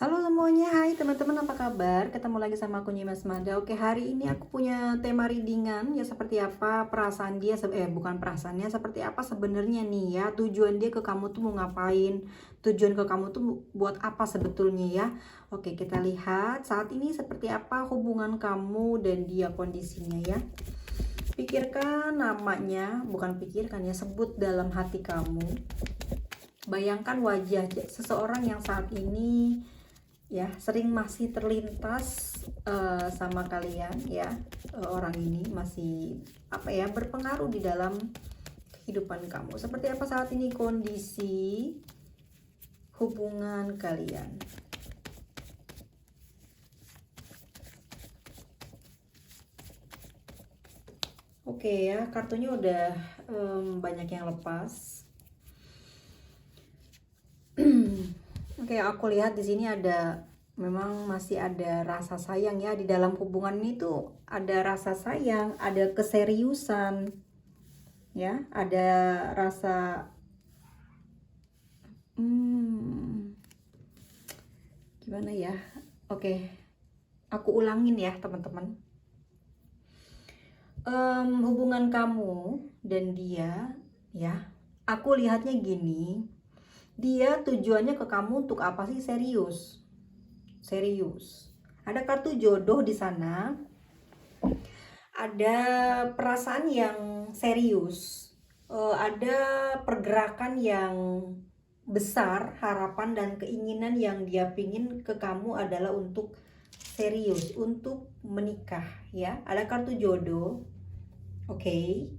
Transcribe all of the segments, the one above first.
Halo semuanya, hai teman-teman, apa kabar? Ketemu lagi sama aku Nyimas Mada. Oke, hari ini aku punya tema readingan ya, seperti apa perasaan dia bukan perasaannya, seperti apa sebenarnya nih ya, tujuan dia ke kamu tuh mau ngapain, tujuan ke kamu tuh buat apa sebetulnya ya. Oke, kita lihat saat ini seperti apa hubungan kamu dan dia kondisinya ya. Pikirkan namanya, bukan pikirkan ya, sebut dalam hati kamu. Bayangkan wajah seseorang yang saat ini ya sering masih terlintas sama kalian ya. Orang ini masih berpengaruh di dalam kehidupan kamu. Seperti apa saat ini kondisi hubungan kalian? Oke ya, kartunya udah banyak yang lepas. Oke, aku lihat di sini memang masih ada rasa sayang ya di dalam hubungan ini tuh, ada rasa sayang, ada keseriusan ya, ada rasa gimana ya. Oke, aku ulangin ya teman-teman. Hubungan kamu dan dia ya, aku lihatnya gini, dia tujuannya ke kamu untuk apa sih? Serius. Ada kartu jodoh di sana. Ada perasaan yang serius. Ada pergerakan yang besar, harapan dan keinginan yang dia pingin ke kamu adalah untuk serius, untuk menikah ya. Ada kartu jodoh. Oke.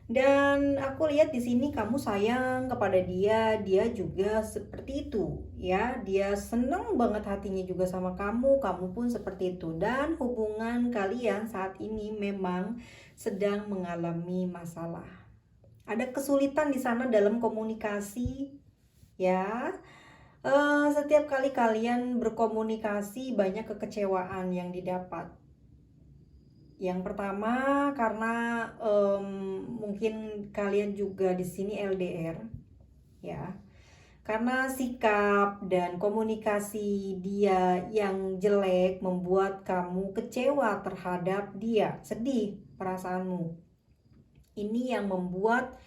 Dan aku lihat di sini kamu sayang kepada dia, dia juga seperti itu ya. Dia seneng banget hatinya juga sama kamu, kamu pun seperti itu. Dan hubungan kalian saat ini memang sedang mengalami masalah. Ada kesulitan di sana dalam komunikasi ya. Setiap kali kalian berkomunikasi banyak kekecewaan yang didapat. Yang pertama karena mungkin kalian juga di sini LDR ya. Karena sikap dan komunikasi dia yang jelek membuat kamu kecewa terhadap dia, sedih perasaanmu. Ini yang membuat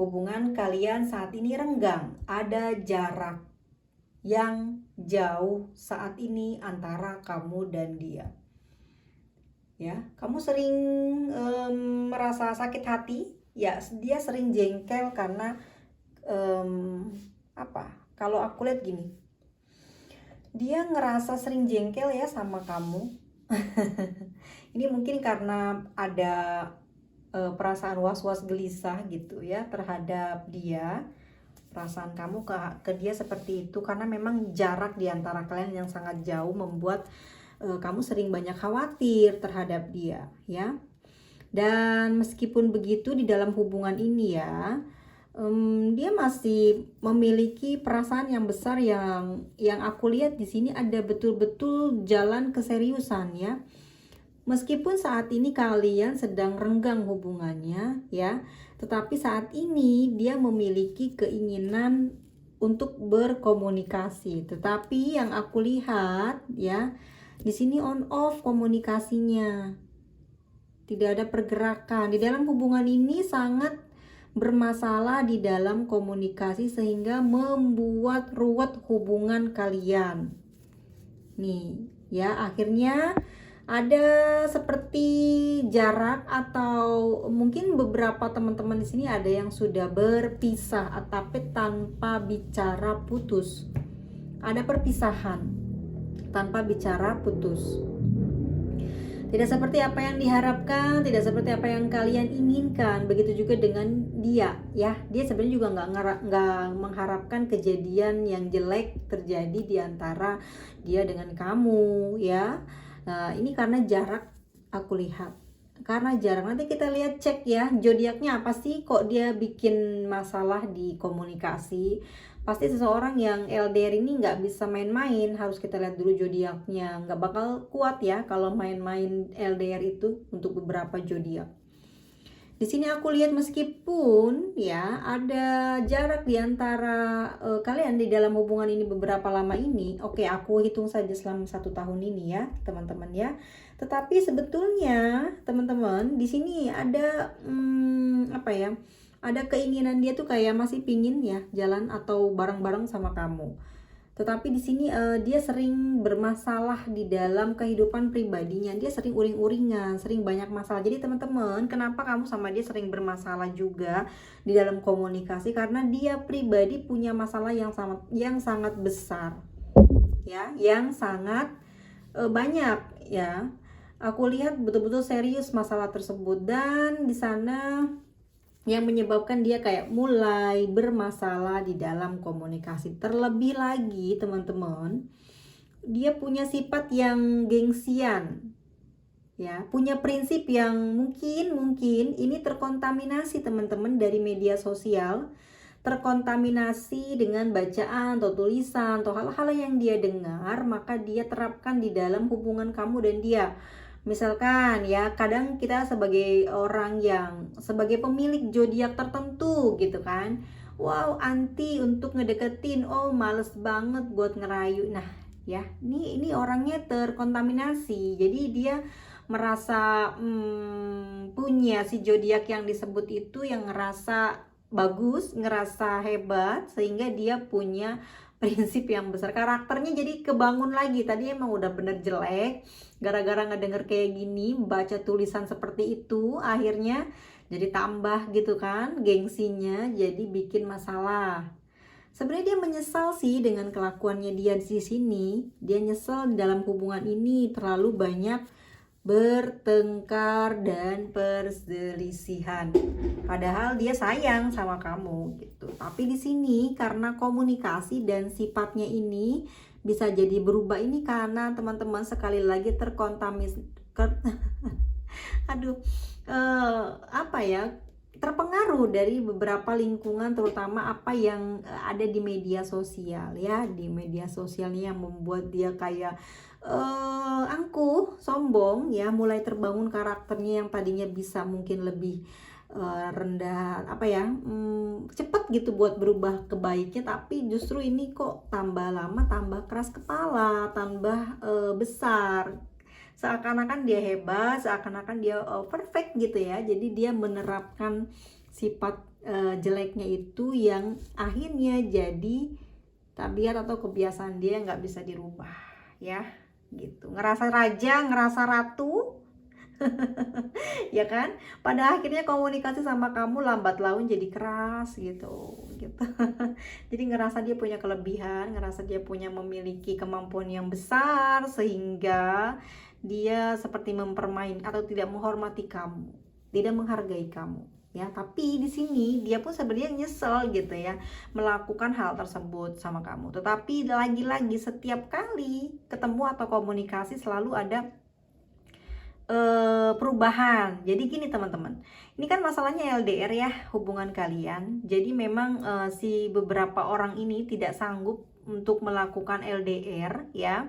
hubungan kalian saat ini renggang. Ada jarak yang jauh saat ini antara kamu dan dia. Ya, kamu sering merasa sakit hati ya, dia sering jengkel karena kalau aku lihat gini, dia ngerasa sering jengkel ya sama kamu. Ini mungkin karena ada perasaan was-was gelisah gitu ya terhadap dia. Perasaan kamu ke dia seperti itu karena memang jarak di antara kalian yang sangat jauh membuat kamu sering banyak khawatir terhadap dia ya. Dan meskipun begitu di dalam hubungan ini ya, dia masih memiliki perasaan yang besar yang aku lihat di sini ada betul-betul jalan keseriusan ya. Meskipun saat ini kalian sedang renggang hubungannya ya, tetapi saat ini dia memiliki keinginan untuk berkomunikasi. Tetapi yang aku lihat ya, di sini on off komunikasinya. Tidak ada pergerakan. Di dalam hubungan ini sangat bermasalah di dalam komunikasi sehingga membuat ruwet hubungan kalian. Nih, ya akhirnya ada seperti jarak atau mungkin beberapa teman-teman di sini ada yang sudah berpisah tapi tanpa bicara putus. Ada perpisahan tanpa bicara putus. Tidak seperti apa yang diharapkan, tidak seperti apa yang kalian inginkan. Begitu juga dengan dia, ya. Dia sebenarnya juga nggak mengharapkan kejadian yang jelek terjadi di antara dia dengan kamu, ya. Nah, ini karena jarak aku lihat. Karena jarak, nanti kita lihat cek ya, zodiaknya apa sih kok dia bikin masalah di komunikasi. Pasti seseorang yang LDR ini nggak bisa main-main, harus kita lihat dulu zodiaknya. Nggak bakal kuat ya kalau main-main LDR itu untuk beberapa zodiak. Di Di sini aku lihat meskipun ya ada jarak di antara kalian di dalam hubungan ini beberapa lama ini. Oke, aku hitung saja selama 1 tahun ini ya, teman-teman ya. Tetapi sebetulnya teman-teman di sini ada apa ya? Ada keinginan dia tuh kayak masih pingin ya jalan atau bareng-bareng sama kamu. Tetapi di sini dia sering bermasalah di dalam kehidupan pribadinya. Dia sering uring-uringan, sering banyak masalah. Jadi teman-teman, kenapa kamu sama dia sering bermasalah juga di dalam komunikasi? Karena dia pribadi punya masalah yang sangat besar, ya, yang sangat banyak, ya. Aku lihat betul-betul serius masalah tersebut, dan di sana yang menyebabkan dia kayak mulai bermasalah di dalam komunikasi. Terlebih lagi teman-teman, dia punya sifat yang gengsian, ya, punya prinsip yang mungkin ini terkontaminasi teman-teman dari media sosial, terkontaminasi dengan bacaan atau tulisan atau hal-hal yang dia dengar, maka dia terapkan di dalam hubungan kamu dan dia. Misalkan ya, kadang kita sebagai orang yang sebagai pemilik zodiak tertentu gitu kan, wow, anti untuk ngedeketin, oh males banget buat ngerayu. Nah ya, ini orangnya terkontaminasi. Jadi dia merasa punya si zodiak yang disebut itu, yang ngerasa bagus, ngerasa hebat, sehingga dia punya prinsip yang besar. Karakternya jadi kebangun lagi. Tadi emang udah bener jelek, gara-gara ngedenger kayak gini, baca tulisan seperti itu, akhirnya jadi tambah gitu kan gengsinya, jadi bikin masalah. Sebenarnya dia menyesal sih dengan kelakuannya dia di sini. Dia nyesel dalam hubungan ini terlalu banyak bertengkar dan perselisihan. Padahal dia sayang sama kamu gitu. Tapi di sini karena komunikasi dan sifatnya ini bisa jadi berubah, ini karena teman-teman sekali lagi apa ya, terpengaruh dari beberapa lingkungan, terutama apa yang ada di media sosial ya. Di media sosialnya yang membuat dia kayak angkuh, sombong ya, mulai terbangun karakternya yang tadinya bisa mungkin lebih rendah, apa ya, cepet gitu buat berubah ke baiknya, tapi justru ini kok tambah lama tambah keras kepala, tambah besar, seakan-akan dia hebat, seakan-akan dia perfect gitu ya. Jadi dia menerapkan sifat jeleknya itu yang akhirnya jadi tabiat atau kebiasaan dia, nggak bisa dirubah ya gitu. Ngerasa raja, ngerasa ratu ya kan, pada akhirnya komunikasi sama kamu lambat laun jadi keras gitu. Jadi ngerasa dia punya kelebihan, ngerasa dia punya memiliki kemampuan yang besar, sehingga dia seperti mempermain atau tidak menghormati kamu, tidak menghargai kamu ya. Tapi di sini dia pun sebenarnya nyesel gitu ya melakukan hal tersebut sama kamu. Tetapi lagi-lagi setiap kali ketemu atau komunikasi selalu ada perubahan. Jadi gini teman-teman, ini kan masalahnya LDR ya, hubungan kalian. Jadi memang si beberapa orang ini tidak sanggup untuk melakukan LDR ya.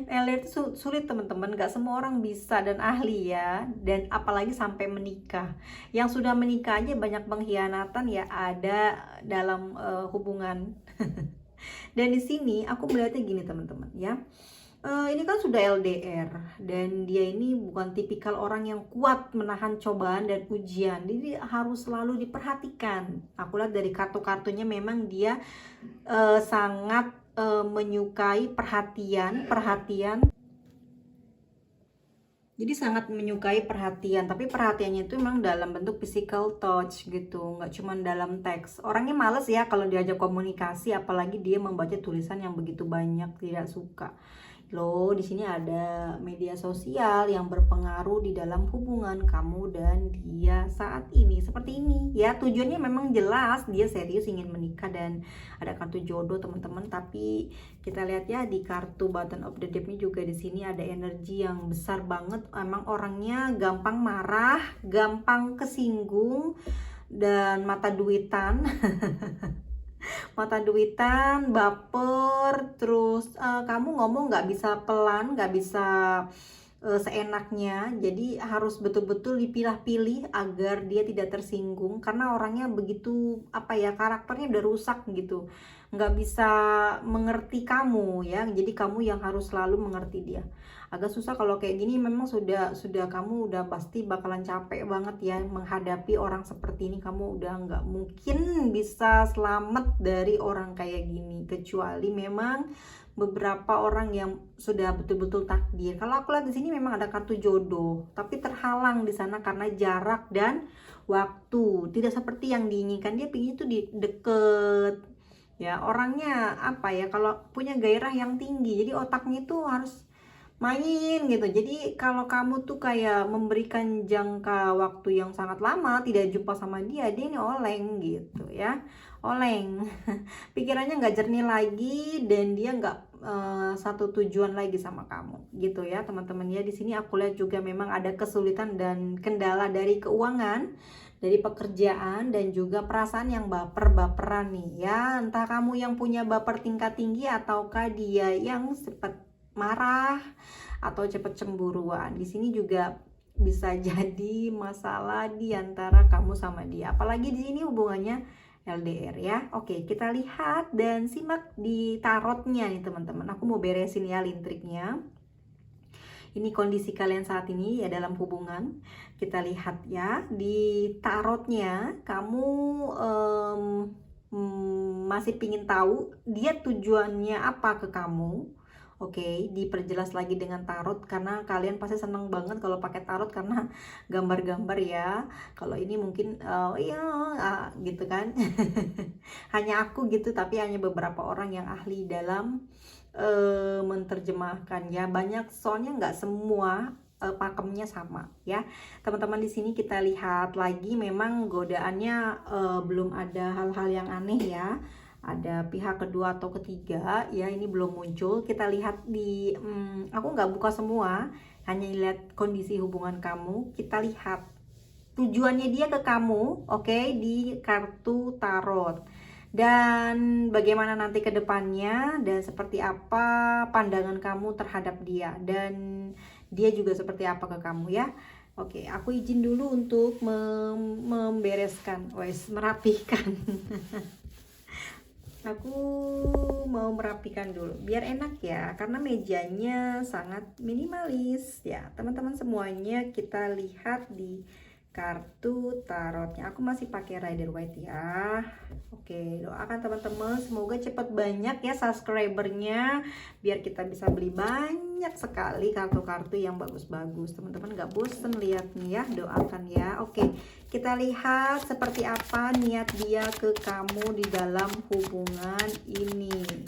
LDR itu sulit teman-teman, gak semua orang bisa dan ahli ya, dan apalagi sampai menikah. Yang sudah menikah aja banyak pengkhianatan ya ada dalam hubungan. Dan di sini aku melihatnya gini teman-teman ya, ini kan sudah LDR dan dia ini bukan tipikal orang yang kuat menahan cobaan dan ujian, jadi harus selalu diperhatikan. Aku lihat dari kartu-kartunya memang dia sangat menyukai perhatian. Jadi sangat menyukai perhatian, tapi perhatiannya itu memang dalam bentuk physical touch gitu, nggak cuma dalam teks. Orangnya males ya kalau diajak komunikasi, apalagi dia membaca tulisan yang begitu banyak, tidak suka. Loh, di sini ada media sosial yang berpengaruh di dalam hubungan kamu dan dia saat ini. Seperti ini ya, tujuannya memang jelas, dia serius ingin menikah dan ada kartu jodoh teman-teman. Tapi kita lihat ya di kartu button of the deck ini juga, di sini ada energi yang besar banget. Emang orangnya gampang marah, gampang kesinggung, dan mata duitan. Mata duitan, baper, terus kamu ngomong nggak bisa pelan, nggak bisa seenaknya. Jadi harus betul-betul dipilah-pilih agar dia tidak tersinggung, karena orangnya begitu apa ya, karakternya udah rusak gitu, nggak bisa mengerti kamu ya. Jadi kamu yang harus selalu mengerti dia. Agak susah kalau kayak gini, memang sudah kamu udah pasti bakalan capek banget ya menghadapi orang seperti ini. Kamu udah nggak mungkin bisa selamat dari orang kayak gini, kecuali memang beberapa orang yang sudah betul-betul takdir. Kalau aku lihat di sini memang ada kartu jodoh, tapi terhalang di sana karena jarak dan waktu. Tidak seperti yang diinginkan. Dia pingin itu di deket ya. Orangnya apa ya, kalau punya gairah yang tinggi, jadi otaknya itu harus main gitu. Jadi kalau kamu tuh kayak memberikan jangka waktu yang sangat lama tidak jumpa sama dia, dia ini oleng gitu ya, oleng. Pikirannya nggak jernih lagi, dan dia nggak satu tujuan lagi sama kamu gitu ya teman-teman ya. Di sini aku lihat juga memang ada kesulitan dan kendala dari keuangan, dari pekerjaan, dan juga perasaan yang baper-baperan nih ya. Entah kamu yang punya baper tingkat tinggi, ataukah dia yang cepat marah atau cepet cemburuan. Di sini juga bisa jadi masalah di antara kamu sama dia. Apalagi di sini hubungannya LDR ya. Oke, kita lihat dan simak di tarotnya nih teman-teman. Aku mau beresin ya lintriknya. Ini kondisi kalian saat ini ya dalam hubungan. Kita lihat ya di tarotnya, kamu masih pingin tahu dia tujuannya apa ke kamu. Oke, diperjelas lagi dengan tarot, karena kalian pasti seneng banget kalau pakai tarot karena gambar-gambar ya. Kalau ini mungkin gitu kan. Hanya aku gitu, tapi hanya beberapa orang yang ahli dalam menerjemahkan ya. Banyak soalnya nggak semua pakemnya sama ya. Teman-teman, di sini kita lihat lagi, memang godaannya belum ada hal-hal yang aneh ya. Ada pihak kedua atau ketiga ya, ini belum muncul. Kita lihat di aku nggak buka semua, hanya lihat kondisi hubungan kamu. Kita lihat tujuannya dia ke kamu, oke, di kartu tarot, dan bagaimana nanti ke depannya, dan seperti apa pandangan kamu terhadap dia, dan dia juga seperti apa ke kamu ya. Oke, aku izin dulu untuk membereskan, merapihkan. Aku mau merapikan dulu biar enak ya, karena mejanya sangat minimalis ya teman-teman semuanya. Kita lihat di kartu tarotnya, aku masih pakai Rider Waite ya. Oke, doakan teman-teman semoga cepat banyak ya subscribernya, biar kita bisa beli banyak sekali kartu-kartu yang bagus-bagus. Teman-teman gak bosen lihatnya ya, doakan ya. Oke, kita lihat seperti apa niat dia ke kamu di dalam hubungan ini.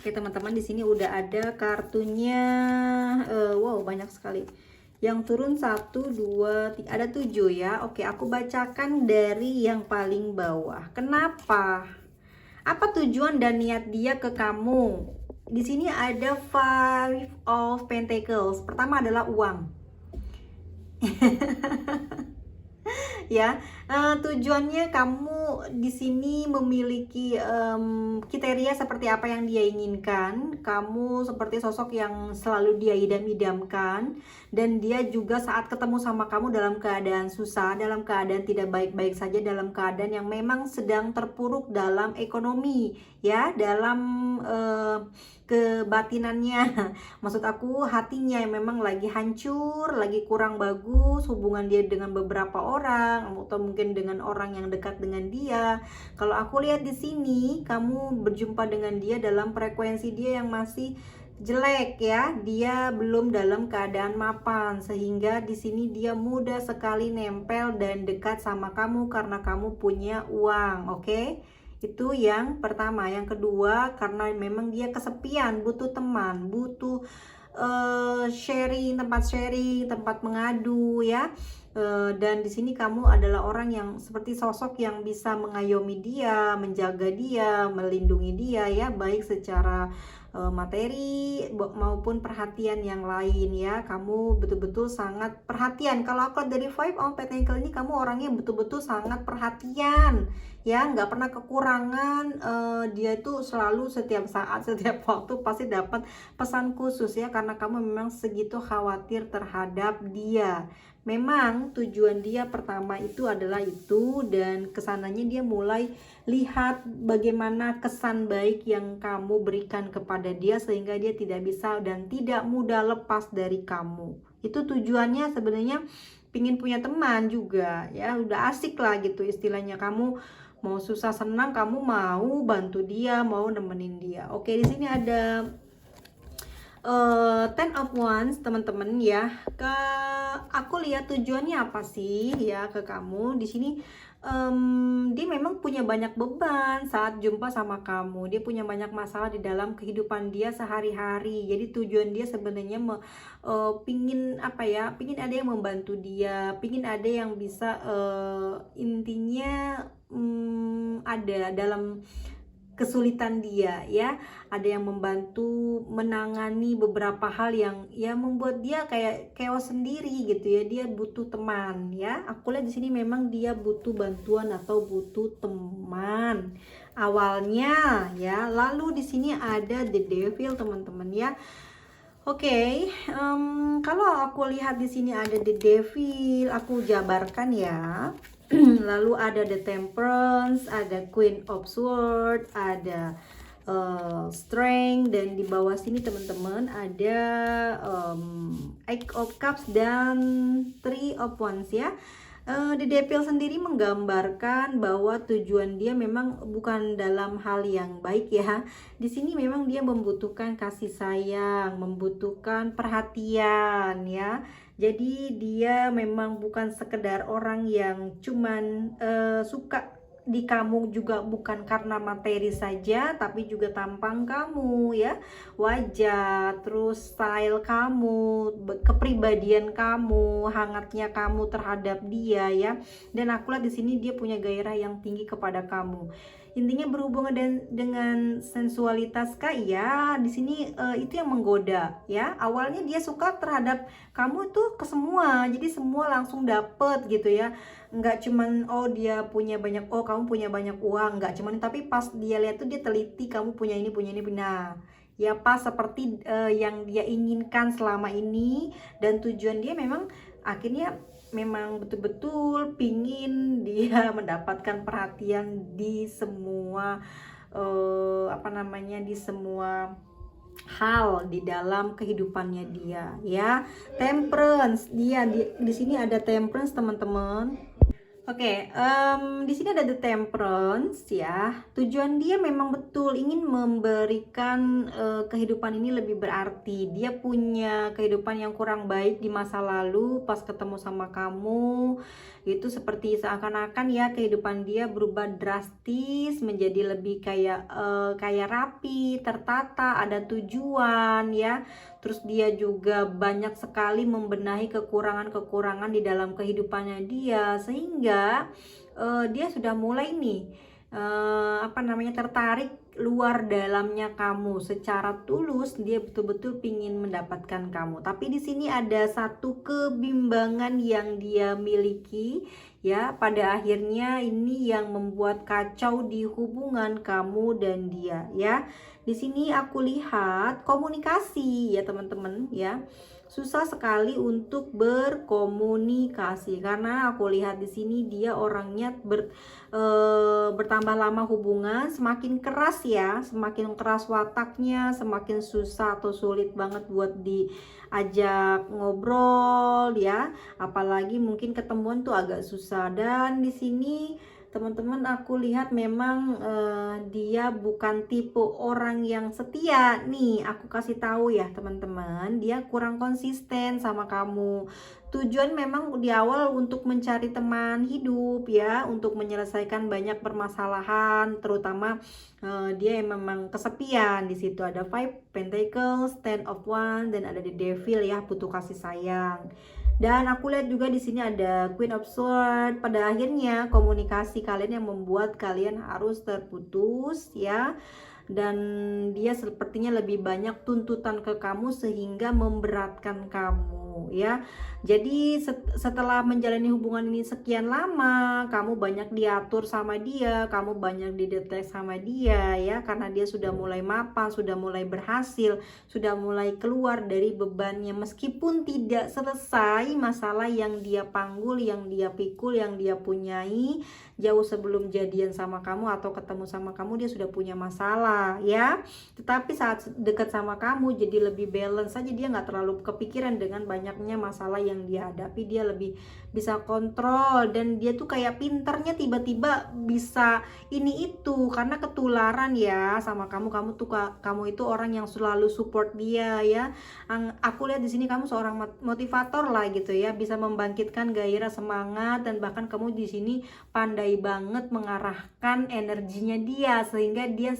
Oke teman-teman, di sini udah ada kartunya. Wow, banyak sekali. Yang turun 1, 2, 3, ada 7 ya. Oke, aku bacakan dari yang paling bawah. Kenapa? Apa tujuan dan niat dia ke kamu? Di sini ada Five of Pentacles. Pertama adalah uang. Ya, tujuannya kamu di sini memiliki kriteria seperti apa yang dia inginkan. Kamu seperti sosok yang selalu dia idam-idamkan, dan dia juga saat ketemu sama kamu dalam keadaan susah, dalam keadaan tidak baik-baik saja, dalam keadaan yang memang sedang terpuruk dalam ekonomi ya, dalam kebatinannya. Maksud aku hatinya yang memang lagi hancur, lagi kurang bagus hubungan dia dengan beberapa orang, atau mungkin dengan orang yang dekat dengan dia. Kalau aku lihat di sini, kamu berjumpa dengan dia dalam frekuensi dia yang masih jelek ya. Dia belum dalam keadaan mapan, sehingga di sini dia mudah sekali nempel dan dekat sama kamu karena kamu punya uang, oke? Itu yang pertama. Yang kedua, karena memang dia kesepian, butuh teman, butuh sharing, tempat mengadu ya. Dan di sini kamu adalah orang yang seperti sosok yang bisa mengayomi dia, menjaga dia, melindungi dia ya, baik secara materi maupun perhatian yang lain ya. Kamu betul-betul sangat perhatian. Kalau aku lihat dari vibe Pentacle ini, kamu orangnya betul-betul sangat perhatian ya, nggak pernah kekurangan. Dia itu selalu setiap saat, setiap waktu pasti dapat pesan khusus ya, karena kamu memang segitu khawatir terhadap dia. Memang tujuan dia pertama itu adalah itu, dan kesananya dia mulai lihat bagaimana kesan baik yang kamu berikan kepada dia, sehingga dia tidak bisa dan tidak mudah lepas dari kamu. Itu tujuannya sebenarnya, pingin punya teman juga ya, udah asik lah gitu istilahnya. Kamu mau susah senang, kamu mau bantu dia, mau nemenin dia. Oke, di sini ada Ten of Wands teman-teman ya. Aku lihat tujuannya apa sih ya ke kamu di sini. Dia memang punya banyak beban saat jumpa sama kamu. Dia punya banyak masalah di dalam kehidupan dia sehari-hari. Jadi tujuan dia sebenarnya pingin apa ya, pingin ada yang membantu dia, pingin ada yang bisa intinya ada dalam kesulitan dia ya, ada yang membantu menangani beberapa hal yang ya membuat dia kayak chaos sendiri gitu ya. Dia butuh teman ya. Aku lihat di sini memang dia butuh bantuan atau butuh teman awalnya ya. Lalu di sini ada the devil teman-teman ya. Oke, kalau aku lihat di sini ada the devil, aku jabarkan ya. Lalu ada the temperance, ada queen of sword, ada strength, dan di bawah sini teman-teman ada eight of cups dan three of wands ya. The devil sendiri menggambarkan bahwa tujuan dia memang bukan dalam hal yang baik ya. Di sini memang dia membutuhkan kasih sayang, membutuhkan perhatian ya. Jadi dia memang bukan sekedar orang yang cuman suka di kamu, juga bukan karena materi saja, tapi juga tampang kamu ya, wajah, terus style kamu, kepribadian kamu, hangatnya kamu terhadap dia ya. Dan aku lihat di sini dia punya gairah yang tinggi kepada kamu. Intinya berhubungan dengan sensualitas kah? Ya, di sini itu yang menggoda ya. Awalnya dia suka terhadap kamu tuh ke semua, jadi semua langsung dapet gitu ya. Nggak cuman oh dia punya banyak, oh kamu punya banyak uang, nggak cuman, tapi pas dia lihat tuh dia teliti, kamu punya ini punya ini. Nah ya, pas seperti yang dia inginkan selama ini, dan tujuan dia memang akhirnya memang betul-betul pingin dia mendapatkan perhatian di semua apa namanya, di semua hal di dalam kehidupannya dia ya. Temperance, dia di sini ada temperance teman-teman. Oke, di sini ada the temperance ya. Tujuan dia memang betul ingin memberikan kehidupan ini lebih berarti. Dia punya kehidupan yang kurang baik di masa lalu, pas ketemu sama kamu itu seperti seakan-akan ya kehidupan dia berubah drastis menjadi lebih kayak rapi, tertata, ada tujuan ya. Terus dia juga banyak sekali membenahi kekurangan-kekurangan di dalam kehidupannya dia, sehingga dia sudah mulai nih apa namanya, tertarik luar dalamnya kamu secara tulus. Dia betul-betul pingin mendapatkan kamu, tapi di sini ada satu kebimbangan yang dia miliki ya. Pada akhirnya ini yang membuat kacau di hubungan kamu dan dia ya. Di sini aku lihat komunikasi ya teman-teman ya. Susah sekali untuk berkomunikasi, karena aku lihat di sini dia orangnya bertambah lama hubungan semakin keras ya, semakin keras wataknya, semakin susah atau sulit banget buat diajak ngobrol ya. Apalagi mungkin ketemuan tuh agak susah. Dan di sini teman-teman aku lihat memang dia bukan tipe orang yang setia nih. Aku kasih tahu ya teman-teman, dia kurang konsisten sama kamu. Tujuan memang di awal untuk mencari teman hidup ya, untuk menyelesaikan banyak permasalahan, terutama dia memang kesepian. Di situ ada Five Pentacles, Ten of Wands, dan ada the Devil ya, butuh kasih sayang. Dan aku lihat juga di sini ada Queen of Swords. Pada akhirnya komunikasi kalian yang membuat kalian harus terputus ya. Dan dia sepertinya lebih banyak tuntutan ke kamu sehingga memberatkan kamu ya. Jadi setelah menjalani hubungan ini sekian lama, kamu banyak diatur sama dia, kamu banyak didetek sama dia ya, karena dia sudah mulai mapan, sudah mulai berhasil, sudah mulai keluar dari bebannya, meskipun tidak selesai masalah yang dia panggul, yang dia pikul, yang dia punyai jauh sebelum jadian sama kamu atau ketemu sama kamu. Dia sudah punya masalah ya, tetapi saat dekat sama kamu jadi lebih balance saja. Dia nggak terlalu kepikiran dengan banyaknya masalah yang dia hadapi. Dia lebih bisa kontrol, dan dia tuh kayak pinternya tiba-tiba bisa ini itu karena ketularan ya sama kamu. Kamu itu orang yang selalu support dia ya. Aku lihat di sini kamu seorang motivator lah gitu ya, bisa membangkitkan gairah, semangat, dan bahkan kamu di sini pandai banget mengarahkan energinya dia sehingga dia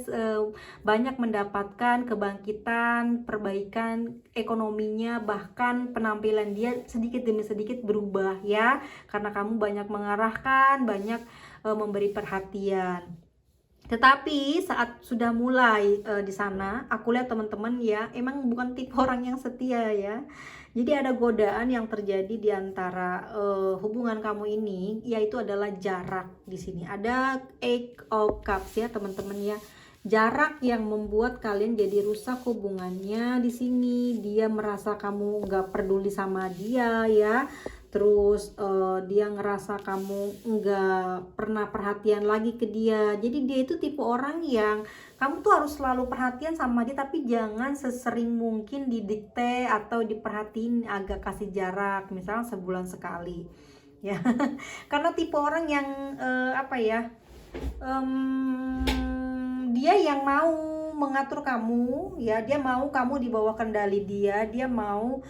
banyak mendapatkan kebangkitan, perbaikan ekonominya, bahkan penampilan dia sedikit demi sedikit berubah ya, karena kamu banyak mengarahkan, banyak memberi perhatian. Tetapi saat sudah mulai di sana, aku lihat teman-teman ya, emang bukan tipe orang yang setia ya. Jadi ada godaan yang terjadi di antara hubungan kamu ini, yaitu adalah jarak. Di sini ada Eight of Cups ya teman-teman ya. Jarak yang membuat kalian jadi rusak hubungannya. Di sini dia merasa kamu nggak peduli sama dia ya. Terus dia ngerasa kamu nggak pernah perhatian lagi ke dia. Jadi dia itu tipe orang yang kamu tuh harus selalu perhatian sama dia, tapi jangan sesering mungkin didikte atau diperhatiin, agak kasih jarak, misalnya sebulan sekali ya. Karena tipe orang yang apa ya, dia yang mau mengatur kamu ya, dia mau kamu di bawah kendali dia, dia mau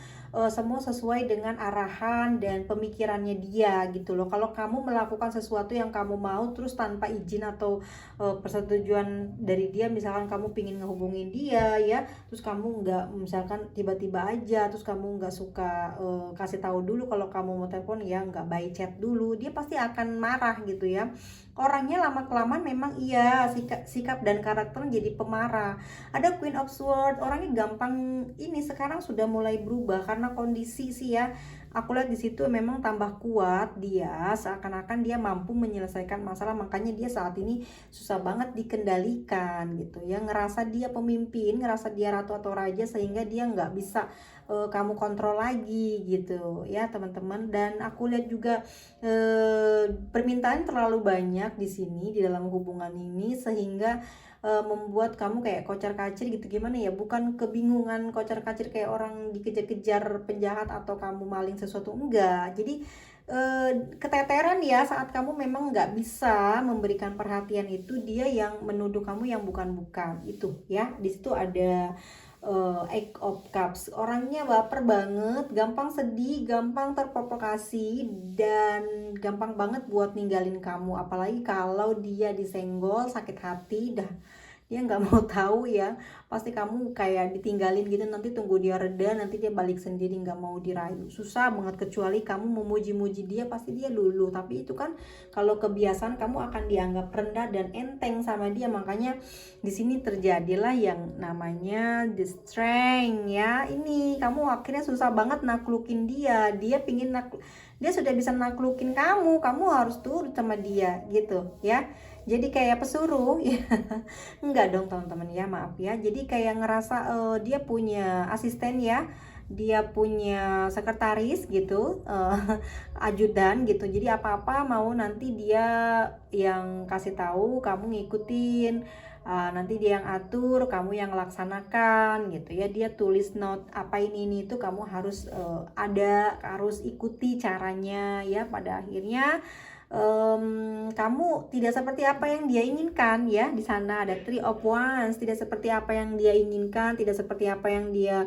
semua sesuai dengan arahan dan pemikirannya dia gitu loh. Kalau kamu melakukan sesuatu yang kamu mau terus tanpa izin atau persetujuan dari dia, misalkan kamu pingin ngehubungin dia ya, terus kamu nggak, misalkan tiba-tiba aja, terus kamu nggak suka kasih tahu dulu kalau kamu mau telepon ya, nggak by chat dulu, dia pasti akan marah gitu ya. Orangnya lama-kelamaan memang iya, sikap dan karakternya jadi pemarah. Ada Queen of Swords, orangnya gampang ini, sekarang sudah mulai berubah karena kondisi sih ya. Aku lihat di situ memang tambah kuat dia, seakan-akan dia mampu menyelesaikan masalah, makanya dia saat ini susah banget dikendalikan gitu ya. Ngerasa dia pemimpin, ngerasa dia ratu atau raja, sehingga dia nggak bisa kamu kontrol lagi gitu ya teman-teman. Dan aku lihat juga permintaan terlalu banyak di sini di dalam hubungan ini, sehingga membuat kamu kayak kocar-kacir gitu. Gimana ya, bukan kebingungan kocar-kacir kayak orang dikejar-kejar penjahat atau kamu maling sesuatu, enggak. Jadi keteteran ya saat kamu memang nggak bisa memberikan perhatian itu, dia yang menuduh kamu yang bukan-bukan itu ya. Di situ ada Eight of Cups, orangnya baper banget, gampang sedih, gampang terprovokasi, dan gampang banget buat ninggalin kamu. Apalagi kalau dia disenggol, sakit hati dah, dia nggak mau tahu ya. Pasti kamu kayak ditinggalin gitu, nanti tunggu dia reda, nanti dia balik sendiri, nggak mau dirayu. Susah banget, kecuali kamu memuji-muji dia, pasti dia luluh. Tapi itu kan kalau kebiasaan, kamu akan dianggap rendah dan enteng sama dia. Makanya di sini terjadilah yang namanya the strength ya. Ini kamu akhirnya susah banget naklukin dia. Dia sudah bisa naklukin kamu harus turut sama dia gitu ya. Jadi kayak pesuruh ya. Enggak dong teman-teman ya, maaf ya. Jadi kayak ngerasa dia punya asisten ya, dia punya sekretaris gitu, ajudan gitu. Jadi apa-apa mau nanti dia yang kasih tahu, kamu ngikutin. Nanti dia yang atur, kamu yang laksanakan gitu ya. Dia tulis note apa ini itu, kamu harus harus ikuti caranya ya. Pada akhirnya kamu tidak seperti apa yang dia inginkan ya. Di sana ada Three of Wands, tidak seperti apa yang dia inginkan, tidak seperti apa yang dia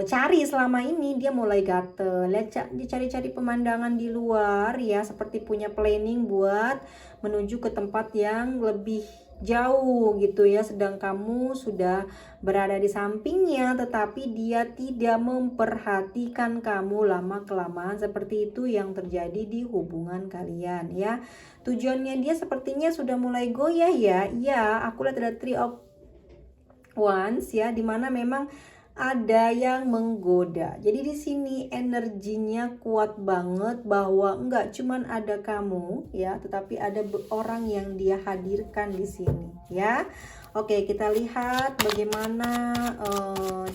cari selama ini. Dia mulai gatel, dia cari-cari pemandangan di luar ya, seperti punya planning buat menuju ke tempat yang lebih jauh gitu ya, sedang kamu sudah berada di sampingnya tetapi dia tidak memperhatikan kamu. Lama kelamaan seperti itu yang terjadi di hubungan kalian ya. Tujuannya dia sepertinya sudah mulai goyah ya. Ya, aku lihat ada Three of Wands ya, dimana memang ada yang menggoda. Jadi di sini energinya kuat banget bahwa enggak cuman ada kamu ya, tetapi ada orang yang dia hadirkan di sini ya. Oke, kita lihat bagaimana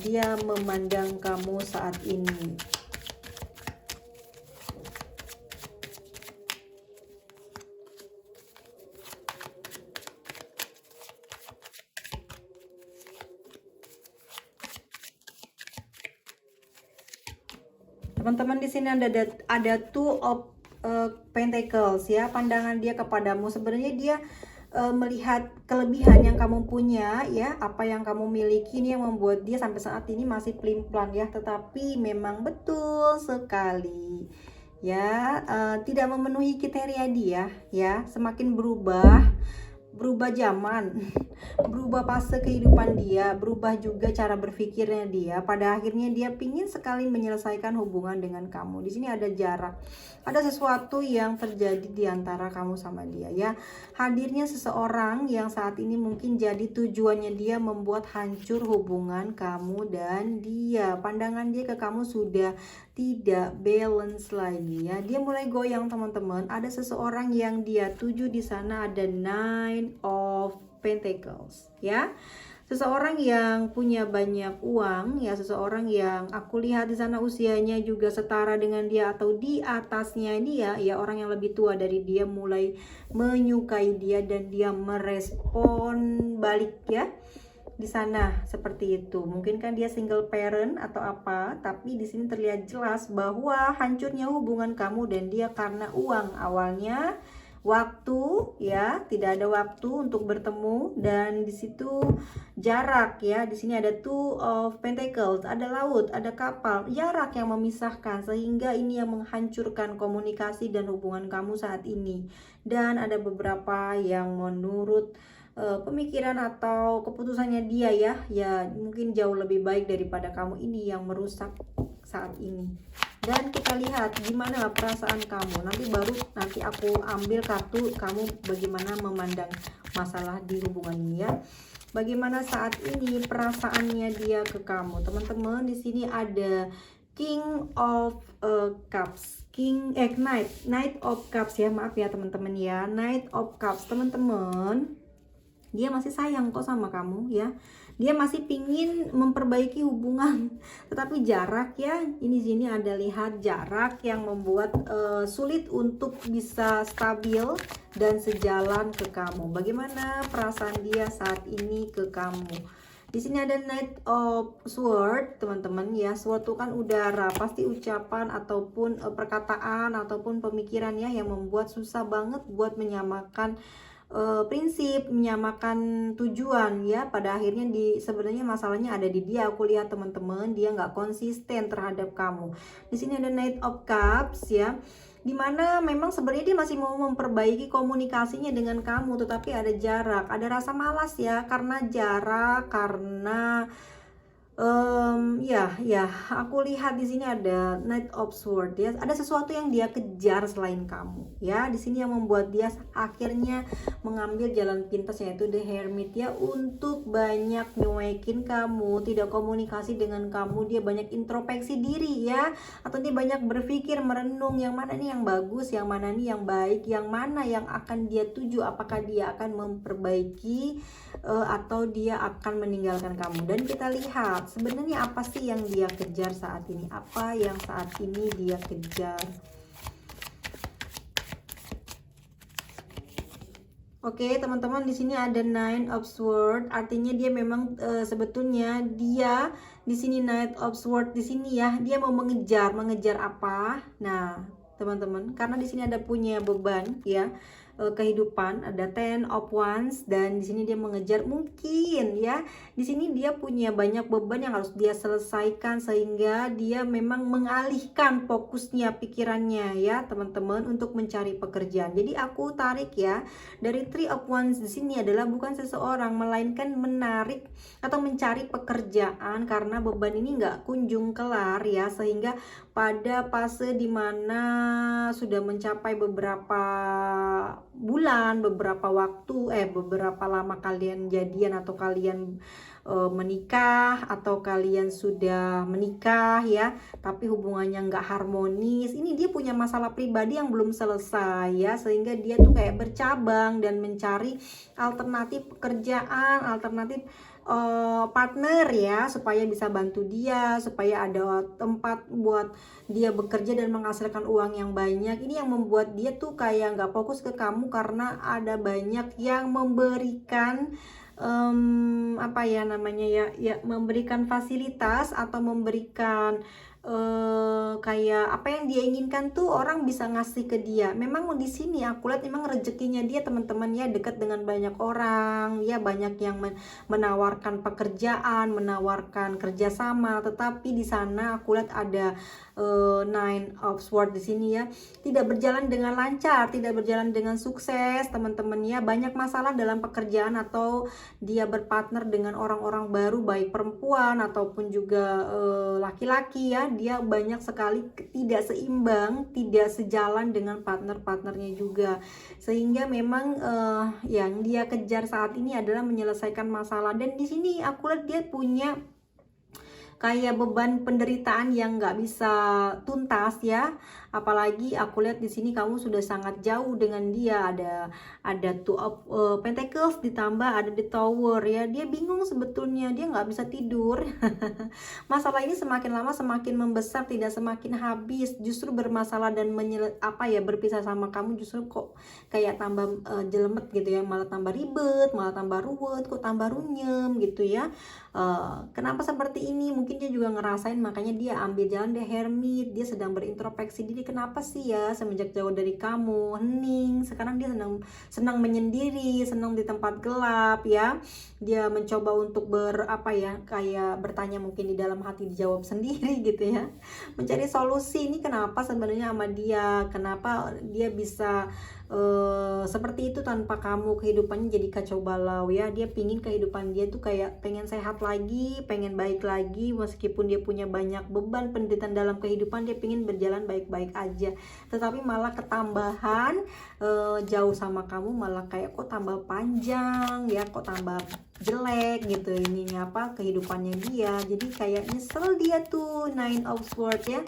dia memandang kamu saat ini. Teman-teman, di sini ada Two of Pentacles ya. Pandangan dia kepadamu sebenarnya dia melihat kelebihan yang kamu punya ya, apa yang kamu miliki ini yang membuat dia sampai saat ini masih pelin-pelan ya, tetapi memang betul sekali ya, tidak memenuhi kriteria dia ya. Semakin berubah zaman, berubah fase kehidupan dia, berubah juga cara berpikirnya dia. Pada akhirnya dia pingin sekali menyelesaikan hubungan dengan kamu. Di sini ada jarak, ada sesuatu yang terjadi di antara kamu sama dia ya. Hadirnya seseorang yang saat ini mungkin jadi tujuannya dia membuat hancur hubungan kamu dan dia. Pandangan dia ke kamu sudah tidak balance lagi ya. Dia mulai goyang teman-teman. Ada seseorang yang dia tuju di sana, ada Nine of Pentacles ya. Seseorang yang punya banyak uang ya, seseorang yang aku lihat di sana usianya juga setara dengan dia atau di atasnya dia ya, orang yang lebih tua dari dia mulai menyukai dia dan dia merespon balik ya. Di sana seperti itu. Mungkin kan dia single parent atau apa, tapi di sini terlihat jelas bahwa hancurnya hubungan kamu dan dia karena uang. Awalnya waktu ya, tidak ada waktu untuk bertemu, dan di situ jarak ya. Di sini ada Two of Pentacles, ada laut, ada kapal, jarak yang memisahkan sehingga ini yang menghancurkan komunikasi dan hubungan kamu saat ini. Dan ada beberapa yang menurut pemikiran atau keputusannya dia ya mungkin jauh lebih baik daripada kamu, ini yang merusak saat ini. Dan kita lihat gimana perasaan kamu, nanti aku ambil kartu kamu bagaimana memandang masalah di hubungan ini ya. Bagaimana saat ini perasaannya dia ke kamu teman-teman. Di sini ada King of Cups, Knight of Cups ya, maaf ya teman-teman ya, Knight of Cups teman-teman. Dia masih sayang kok sama kamu ya, dia masih pingin memperbaiki hubungan, tetapi jarak ya, ini sini ada lihat jarak yang membuat sulit untuk bisa stabil dan sejalan ke kamu. Bagaimana perasaan dia saat ini ke kamu? Di sini ada Knight of Sword teman-teman ya. Sword itu kan udara, pasti ucapan ataupun perkataan ataupun pemikiran ya yang membuat susah banget buat menyamakan prinsip, menyamakan tujuan ya. Pada akhirnya sebenarnya masalahnya ada di dia. Aku lihat teman-teman, dia nggak konsisten terhadap kamu. Di sini ada Knight of Cups ya, dimana memang sebenarnya dia masih mau memperbaiki komunikasinya dengan kamu, tetapi ada jarak, ada rasa malas ya, karena jarak, karena ya aku lihat di sini ada Knight of Sword ya, ada sesuatu yang dia kejar selain kamu ya. Di sini yang membuat dia akhirnya mengambil jalan pintas yaitu The Hermit ya, untuk banyak nyuekin kamu, tidak komunikasi dengan kamu, dia banyak introspeksi diri ya, atau dia banyak berpikir, merenung yang mana nih yang bagus, yang mana nih yang baik, yang mana yang akan dia tuju, apakah dia akan memperbaiki atau dia akan meninggalkan kamu. Dan kita lihat sebenarnya apa sih yang dia kejar saat ini, apa yang saat ini dia kejar. Oke teman-teman, di sini ada Nine of Swords, artinya dia memang sebetulnya dia di sini Knight of Swords di sini ya, dia mau mengejar apa? Nah teman-teman, karena di sini ada punya beban ya, kehidupan, ada Ten of Wands, dan di sini dia mengejar mungkin ya. Di sini dia punya banyak beban yang harus dia selesaikan sehingga dia memang mengalihkan fokusnya, pikirannya ya teman-teman untuk mencari pekerjaan. Jadi aku tarik ya dari Three of Wands di sini adalah bukan seseorang melainkan menarik atau mencari pekerjaan karena beban ini nggak kunjung kelar ya, sehingga pada fase dimana sudah mencapai beberapa bulan, beberapa waktu, beberapa lama kalian jadian atau kalian menikah atau kalian sudah menikah ya, tapi hubungannya nggak harmonis. Ini dia punya masalah pribadi yang belum selesai ya, sehingga dia tuh kayak bercabang dan mencari alternatif pekerjaan, alternatif partner ya, supaya bisa bantu dia, supaya ada tempat buat dia bekerja dan menghasilkan uang yang banyak. Ini yang membuat dia tuh kayak nggak fokus ke kamu karena ada banyak yang memberikan apa ya namanya ya memberikan fasilitas atau memberikan kayak apa yang dia inginkan tuh orang bisa ngasih ke dia. Memang di sini aku lihat memang rezekinya dia teman-teman ya, dekat dengan banyak orang ya, banyak yang menawarkan pekerjaan, menawarkan kerjasama, tetapi di sana aku lihat ada Nine of Swords di sini ya, tidak berjalan dengan lancar, tidak berjalan dengan sukses teman-teman ya. Banyak masalah dalam pekerjaan atau dia berpartner dengan orang-orang baru, baik perempuan ataupun juga laki-laki ya. Dia banyak sekali tidak seimbang, tidak sejalan dengan partner-partnernya juga, sehingga memang yang dia kejar saat ini adalah menyelesaikan masalah. Dan di sini aku lihat dia punya kayak beban penderitaan yang nggak bisa tuntas ya. Apalagi aku lihat di sini kamu sudah sangat jauh dengan dia. Ada Two of Pentacles ditambah ada the Tower ya. Dia bingung sebetulnya, dia nggak bisa tidur. Masalah ini semakin lama semakin membesar, tidak semakin habis. Justru bermasalah dan berpisah sama kamu justru kok kayak tambah jelemet gitu ya, malah tambah ribet, malah tambah ruwet, kok tambah runyem gitu ya. Kenapa seperti ini? Mungkin dia juga ngerasain, makanya dia ambil jalan dia hermit. Dia sedang berintrospeksi diri, kenapa sih ya semenjak jauh dari kamu, hening. Sekarang dia senang menyendiri, senang di tempat gelap ya. Dia mencoba untuk kayak bertanya mungkin di dalam hati, dijawab sendiri gitu ya, mencari solusi. Ini kenapa sebenarnya sama dia, kenapa dia bisa seperti itu tanpa kamu, kehidupannya jadi kacau balau ya. Dia pingin kehidupan dia tuh kayak pengen sehat lagi, pengen baik lagi, meskipun dia punya banyak beban penderitaan dalam kehidupan, dia pingin berjalan baik-baik aja, tetapi malah ketambahan jauh sama kamu, malah kayak kok tambah panjang ya, kok tambah jelek gitu ininya kehidupannya dia. Jadi kayak nyesel dia tuh, Nine of Swords ya,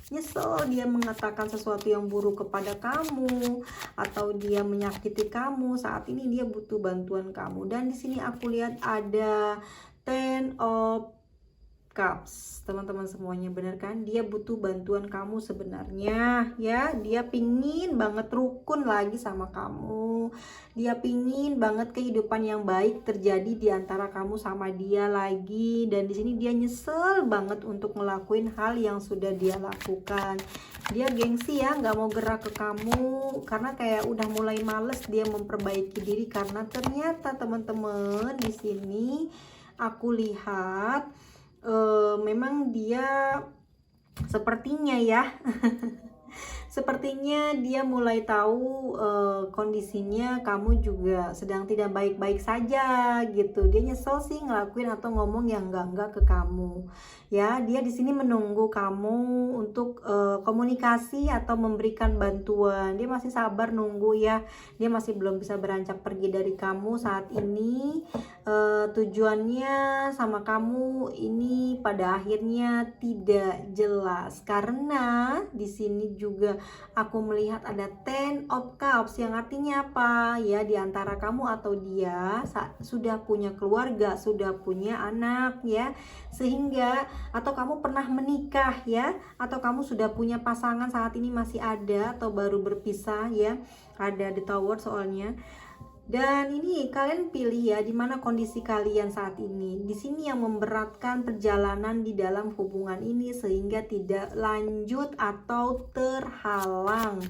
nyesel dia mengatakan sesuatu yang buruk kepada kamu atau dia menyakiti kamu. Saat ini dia butuh bantuan kamu. Dan di sini aku lihat ada Ten of Cups, teman-teman semuanya, bener kan? Dia butuh bantuan kamu sebenarnya ya. Dia pingin banget rukun lagi sama kamu. Dia pingin banget kehidupan yang baik terjadi di antara kamu sama dia lagi. Dan di sini dia nyesel banget untuk ngelakuin hal yang sudah dia lakukan. Dia gengsi ya, nggak mau gerak ke kamu karena kayak udah mulai males dia memperbaiki diri. Karena ternyata teman-teman di sini aku lihat memang dia sepertinya ya sepertinya dia mulai tahu kondisinya kamu juga sedang tidak baik-baik saja gitu. Dia nyesel sih ngelakuin atau ngomong yang enggak ke kamu ya. Dia di sini menunggu kamu untuk komunikasi atau memberikan bantuan. Dia masih sabar nunggu ya. Dia masih belum bisa beranjak pergi dari kamu saat ini. Tujuannya sama kamu ini pada akhirnya tidak jelas, karena di sini juga aku melihat ada Ten of Cups yang artinya apa ya, di antara kamu atau dia sudah punya keluarga, sudah punya anak ya, sehingga atau kamu pernah menikah ya, atau kamu sudah punya pasangan saat ini masih ada atau baru berpisah ya. Ada the Tower soalnya. Dan ini kalian pilih ya, di mana kondisi kalian saat ini. Di sini yang memberatkan perjalanan di dalam hubungan ini sehingga tidak lanjut atau terhalang.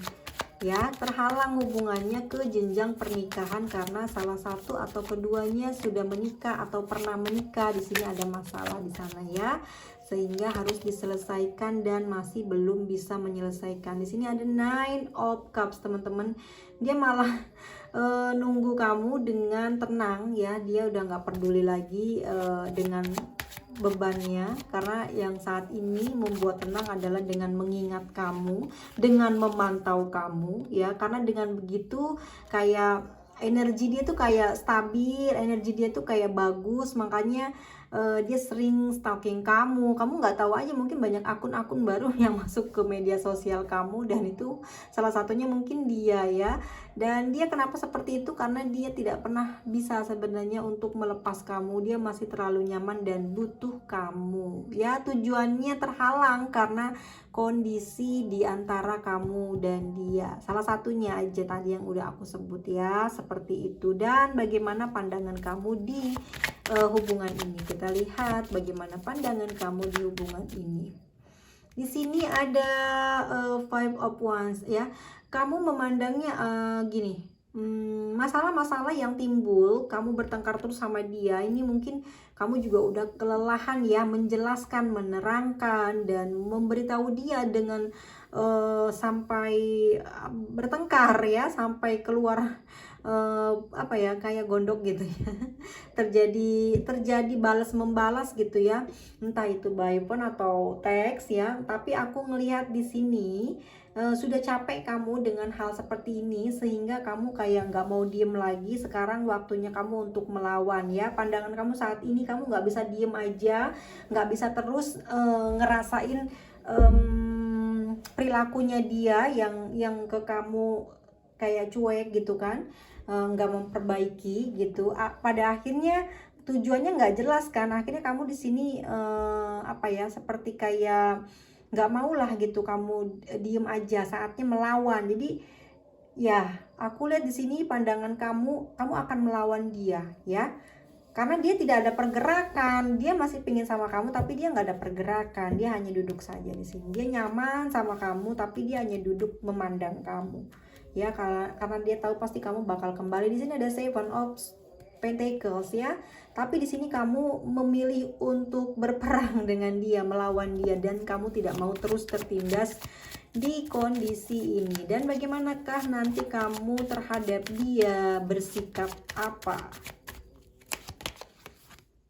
ya, terhalang hubungannya ke jenjang pernikahan karena salah satu atau keduanya sudah menikah atau pernah menikah. Di sini ada masalah di sana ya, sehingga harus diselesaikan dan masih belum bisa menyelesaikan. Di sini ada Nine of Cups, teman-teman. Dia malah nunggu kamu dengan tenang ya. Dia udah nggak peduli lagi dengan bebannya, karena yang saat ini membuat tenang adalah dengan mengingat kamu, dengan memantau kamu ya, karena dengan begitu kayak energi dia tuh kayak stabil, energi dia tuh kayak bagus, makanya dia sering stalking kamu nggak tahu aja, mungkin banyak akun-akun baru yang masuk ke media sosial kamu, dan itu salah satunya mungkin dia ya. Dan dia kenapa seperti itu, karena dia tidak pernah bisa sebenarnya untuk melepas kamu, dia masih terlalu nyaman dan butuh kamu ya. Tujuannya terhalang karena kondisi di antara kamu dan dia, salah satunya aja tadi yang udah aku sebut ya, seperti itu. Dan bagaimana pandangan kamu di hubungan ini? Kita lihat bagaimana pandangan kamu di hubungan ini. Di sini ada Five of Wands ya. Kamu memandangnya gini, masalah-masalah yang timbul, kamu bertengkar terus sama dia, ini mungkin kamu juga udah kelelahan ya menjelaskan, menerangkan, dan memberitahu dia dengan sampai bertengkar ya, sampai keluar apa ya, kayak gondok gitu ya. terjadi balas membalas gitu ya, entah itu by phone atau teks ya. Tapi aku ngelihat di sini sudah capek kamu dengan hal seperti ini, sehingga kamu kayak nggak mau diem lagi. Sekarang waktunya kamu untuk melawan ya. Pandangan kamu saat ini, kamu nggak bisa diem aja, nggak bisa terus ngerasain perilakunya dia yang ke kamu kayak cuek gitu kan, nggak memperbaiki gitu. Pada akhirnya tujuannya nggak jelas kan. Akhirnya kamu di sini apa ya, seperti kayak nggak mau lah gitu, kamu diem aja, saatnya melawan. Jadi ya, aku lihat di sini pandangan kamu akan melawan dia ya, karena dia tidak ada pergerakan. Dia masih pingin sama kamu, tapi dia nggak ada pergerakan, dia hanya duduk saja di sini. Dia nyaman sama kamu, tapi dia hanya duduk memandang kamu ya, karena dia tahu pasti kamu bakal kembali. Di sini ada Seven of Pentacles ya, tapi di sini kamu memilih untuk berperang dengan dia, melawan dia, dan kamu tidak mau terus tertindas di kondisi ini. Dan bagaimanakah nanti kamu terhadap dia, bersikap apa?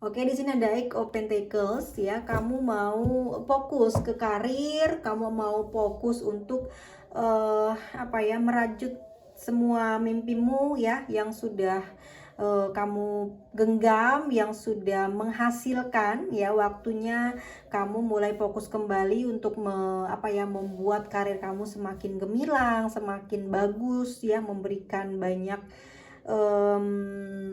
Oke, di sini ada Eight of Pentacles ya. Kamu mau fokus ke karir, kamu mau fokus untuk apa ya, merajut semua mimpimu ya, yang sudah kamu genggam, yang sudah menghasilkan ya. Waktunya kamu mulai fokus kembali untuk apa ya, membuat karir kamu semakin gemilang, semakin bagus ya, memberikan banyak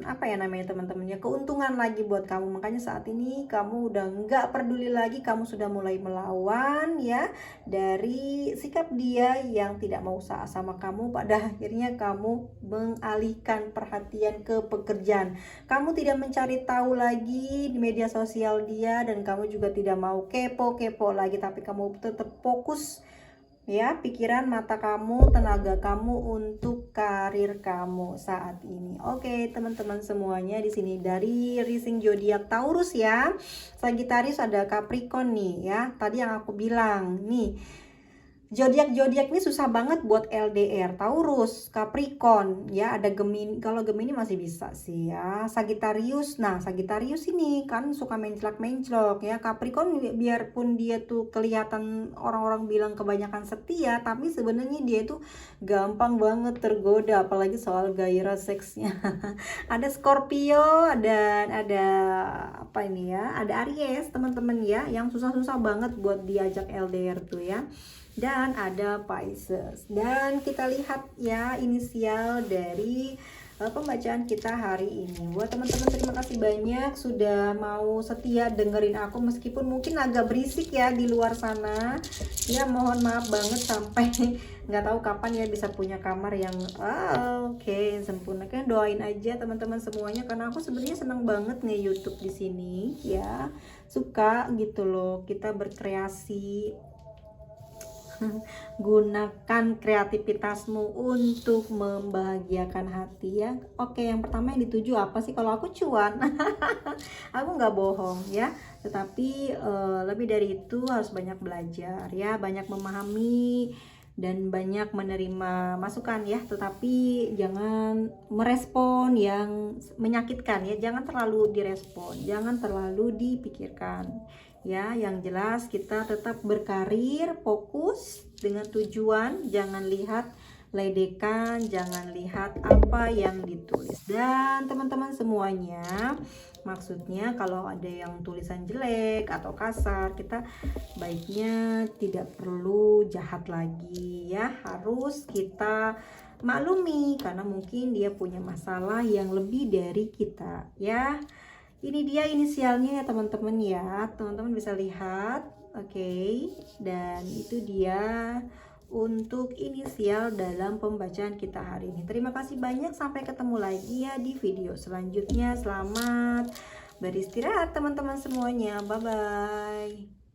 apa ya namanya teman-teman ya, keuntungan lagi buat kamu. Makanya saat ini kamu udah nggak peduli lagi, kamu sudah mulai melawan ya, dari sikap dia yang tidak mau sama kamu. Pada akhirnya kamu mengalihkan perhatian ke pekerjaan, kamu tidak mencari tahu lagi di media sosial dia, dan kamu juga tidak mau kepo-kepo lagi, tapi kamu tetap fokus ya, pikiran, mata kamu, tenaga kamu untuk karir kamu saat ini. Oke, teman-teman semuanya, di sini dari rising zodiak Taurus ya. Sagittarius ada Capricorn nih ya. Tadi yang aku bilang nih, zodiak-zodiak ini susah banget buat LDR. Taurus, Capricorn ya, ada Gemini. Kalau Gemini masih bisa sih ya. Sagittarius, nah Sagittarius ini kan suka menclok-menclok ya. Capricorn biarpun dia tuh kelihatan orang-orang bilang kebanyakan setia, tapi sebenarnya dia tuh gampang banget tergoda, apalagi soal gairah seksnya. Ada Scorpio dan ada apa ini ya, ada Aries teman-teman ya, yang susah-susah banget buat diajak LDR tuh ya. Dan ada Pisces. Dan kita lihat ya inisial dari pembacaan kita hari ini. Buat teman-teman, terima kasih banyak sudah mau setia dengerin aku, meskipun mungkin agak berisik ya di luar sana ya. Mohon maaf banget, sampai nggak tahu kapan ya bisa punya kamar yang oke, sempurna. Kan doain aja teman-teman semuanya, karena aku sebenarnya senang banget nih YouTube di sini ya. Suka gitu loh kita berkreasi Gunakan kreativitasmu untuk membahagiakan hati ya. Oke, yang pertama yang dituju apa sih? Kalau aku cuan. Aku nggak bohong ya. Tetapi lebih dari itu harus banyak belajar ya, banyak memahami dan banyak menerima masukan ya. Tetapi jangan merespon yang menyakitkan ya. Jangan terlalu direspon, jangan terlalu dipikirkan. Ya, yang jelas kita tetap berkarir, fokus dengan tujuan, jangan lihat ledekan, jangan lihat apa yang ditulis. Dan teman-teman semuanya, maksudnya kalau ada yang tulisan jelek atau kasar, kita baiknya tidak perlu jahat lagi ya. Harus kita maklumi karena mungkin dia punya masalah yang lebih dari kita ya. Ini dia inisialnya ya teman-teman ya, teman-teman bisa lihat. Oke, dan itu dia untuk inisial dalam pembacaan kita hari ini. Terima kasih banyak, sampai ketemu lagi ya di video selanjutnya. Selamat beristirahat teman-teman semuanya, bye bye.